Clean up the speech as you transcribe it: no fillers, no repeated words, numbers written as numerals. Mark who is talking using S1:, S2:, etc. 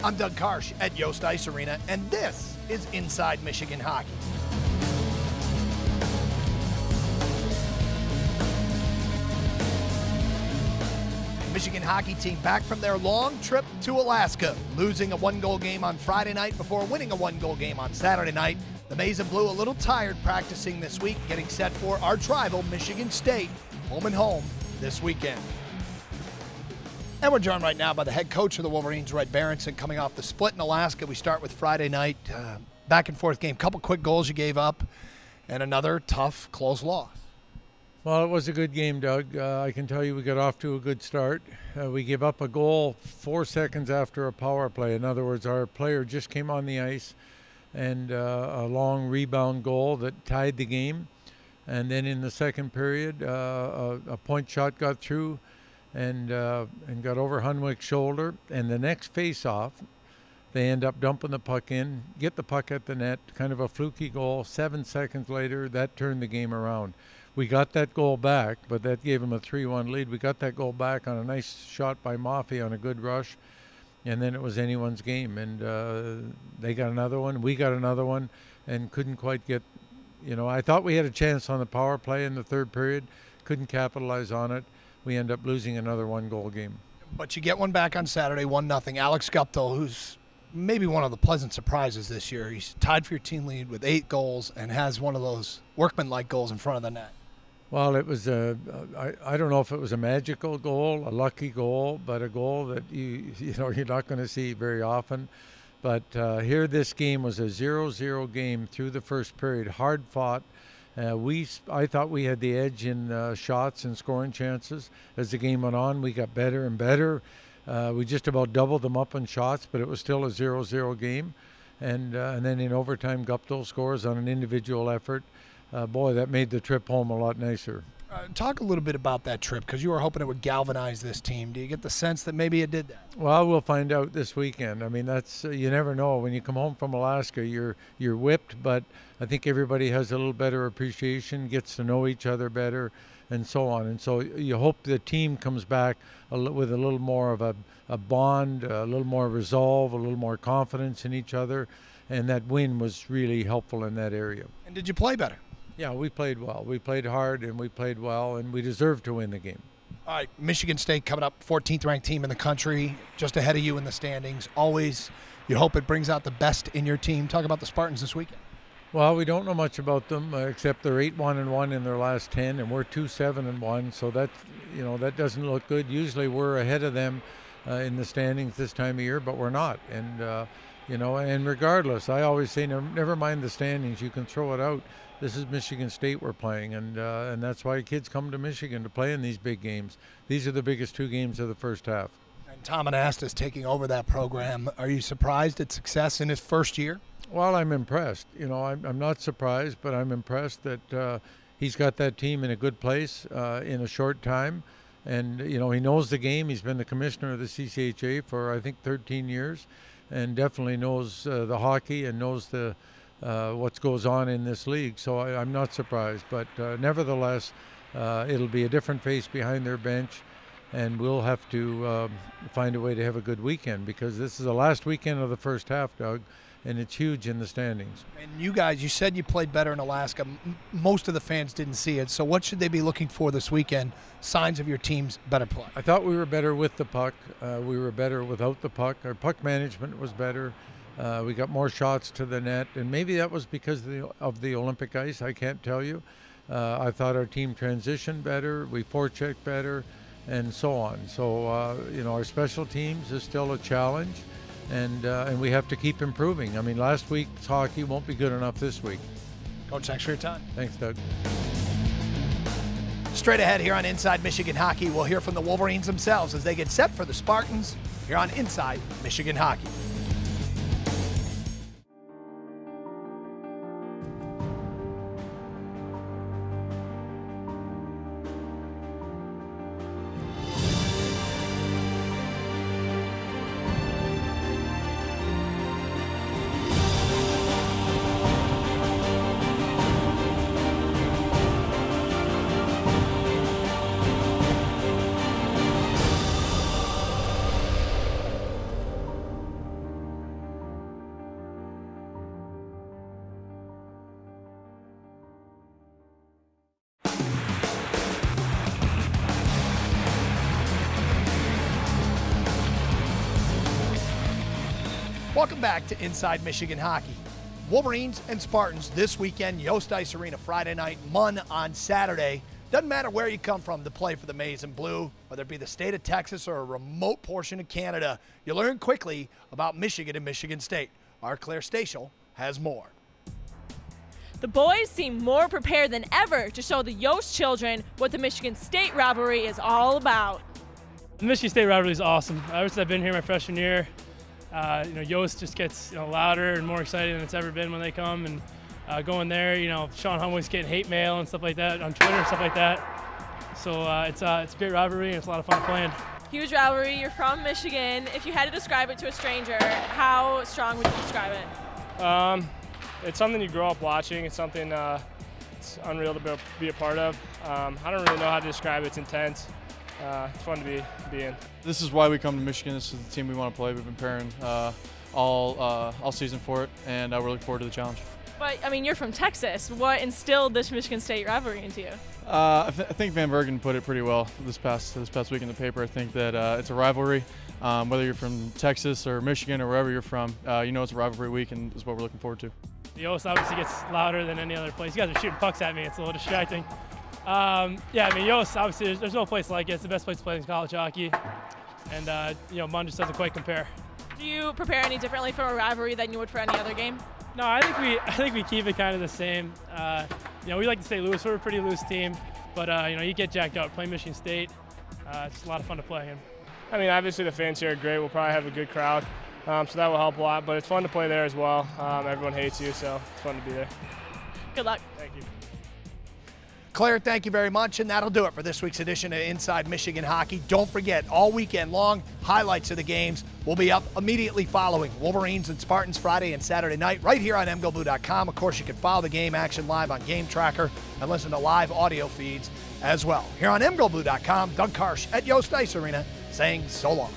S1: I'm Doug Karsch at Yost Ice Arena, and this is Inside Michigan Hockey. Michigan hockey team back from their long trip to Alaska, losing a one-goal game on Friday night before winning a one-goal game on Saturday night. The Maize and Blue a little tired practicing this week, getting set for our rival Michigan State, home and home this weekend. And we're joined right now by the head coach of the Wolverines, Red Berenson, coming off the split in Alaska. We start with Friday night, back and forth game. Couple quick goals you gave up, and another tough, close loss.
S2: Well, it was a good game, Doug. I can tell you we got off to a good start. We gave up a goal 4 seconds after a power play. In other words, our player just came on the ice, and a long rebound goal that tied the game. And then in the second period, a point shot got through and got over Hunwick's shoulder. And the next face-off, they end up dumping the puck in, get the puck at the net, kind of a fluky goal. 7 seconds later, that turned the game around. We got that goal back, but that gave them a 3-1 lead. We got that goal back on a nice shot by Maffei on a good rush, and then it was anyone's game. And they got another one, we got another one, and couldn't quite get, I thought we had a chance on the power play in the third period, couldn't capitalize on it. We end up losing another one-goal game.
S1: But you get one back on Saturday, 1-0. Alex Guptill, who's maybe one of the pleasant surprises this year. He's tied for your team lead with 8 goals and has one of those workman-like goals in front of the net. Well,
S2: it was I don't know if it was a magical goal, a lucky goal, but a goal that you're not going to see very often. But here this game was a 0-0 game through the first period, hard fought. I thought we had the edge in shots and scoring chances. As the game went on, we got better and better. We just about doubled them up in shots, but it was still a 0-0 game. And then in overtime, Guptill scores on an individual effort. Boy, that made the trip home a lot nicer.
S1: Talk a little bit about that trip, because you were hoping it would galvanize this team. Do you get the sense that maybe it did that?
S2: Well, we'll find out this weekend. I mean, that's you never know. When you come home from Alaska, you're whipped, but I think everybody has a little better appreciation, gets to know each other better, and so on. And so you hope the team comes back with a little more of a bond, a little more resolve, a little more confidence in each other, and that win was really helpful in that area.
S1: And did you play better?
S2: Yeah, we played well. We played hard, and we played well, and we deserved to win the game.
S1: All right, Michigan State coming up, 14th ranked team in the country, just ahead of you in the standings. Always, you hope it brings out the best in your team. Talk about the Spartans this weekend.
S2: Well, we don't know much about them, except they're 8-1-1 in their last 10, and we're 2-7-1. So that doesn't look good. Usually we're ahead of them in the standings this time of year, but we're not. And and regardless, I always say never mind the standings. You can throw it out. This is Michigan State we're playing, and that's why kids come to Michigan to play in these big games. These are the biggest 2 games of the first half.
S1: And Tom Anastas taking over that program. Are you surprised at success in his first year?
S2: Well, I'm impressed. I'm not surprised, but I'm impressed that he's got that team in a good place in a short time. And, he knows the game. He's been the commissioner of the CCHA for, I think, 13 years, and definitely knows the hockey and knows what goes on in this league. So I'm not surprised. But nevertheless, it'll be a different face behind their bench, and we'll have to find a way to have a good weekend, because this is the last weekend of the first half, Doug, and it's huge in the standings.
S1: And you guys, you said you played better in Alaska. Most of the fans didn't see it. So what should they be looking for this weekend? Signs of your team's better play.
S2: I thought we were better with the puck. We were better without the puck. Our puck management was better. We got more shots to the net, and maybe that was because of the Olympic ice. I can't tell you. I thought our team transitioned better. We forechecked better, and so on. So our special teams is still a challenge. And we have to keep improving. I mean, last week's hockey won't be good enough this week.
S1: Coach, thanks for your time.
S2: Thanks, Doug.
S1: Straight ahead here on Inside Michigan Hockey, we'll hear from the Wolverines themselves as they get set for the Spartans here on Inside Michigan Hockey. Welcome back to Inside Michigan Hockey. Wolverines and Spartans this weekend, Yost Ice Arena Friday night, Munn on Saturday. Doesn't matter where you come from to play for the Maize and Blue, whether it be the state of Texas or a remote portion of Canada. You learn quickly about Michigan and Michigan State. Our Claire Stachel has more.
S3: The boys seem more prepared than ever to show the Yost children what the Michigan State rivalry is all about.
S4: The Michigan State rivalry is awesome. Ever since I've been here my freshman year, Yost just gets louder and more exciting than it's ever been when they come. And going there, Sean Humway's getting hate mail and stuff like that on Twitter and stuff like that. So it's a great rivalry and it's a lot of fun playing.
S3: Huge rivalry. You're from Michigan. If you had to describe it to a stranger, how strong would you describe it?
S4: It's something you grow up watching. It's something it's unreal to be a part of. I don't really know how to describe it. It's intense. It's fun to be in.
S5: This is why we come to Michigan. This is the team we want to play. We've been preparing all season for it, and we're looking forward to the challenge.
S3: But, I mean, you're from Texas. What instilled this Michigan State rivalry into you?
S5: I think Van Bergen put it pretty well this past week in the paper. I think that it's a rivalry. Whether you're from Texas or Michigan or wherever you're from, it's a rivalry week, and is what we're looking forward to.
S4: The Yost obviously gets louder than any other place. You guys are shooting pucks at me. It's a little distracting. Yost, obviously, there's no place like it. It's the best place to play in college hockey. And, Munn just doesn't quite compare.
S3: Do you prepare any differently for a rivalry than you would for any other game?
S4: No, I think we keep it kind of the same. We like to stay loose. We're a pretty loose team. But, you get jacked up. Playing Michigan State, it's a lot of fun to play. I mean, obviously the fans here are great. We'll probably have a good crowd. So that will help a lot. But it's fun to play there as well. Everyone hates you, so it's fun to be there.
S3: Good luck.
S4: Thank you.
S1: Claire, thank you very much, and that'll do it for this week's edition of Inside Michigan Hockey. Don't forget, all weekend long, highlights of the games will be up immediately following Wolverines and Spartans Friday and Saturday night right here on mgoblue.com. Of course, you can follow the game action live on Game Tracker and listen to live audio feeds as well. Here on mgoblue.com, Doug Karsch at Yost Ice Arena saying so long.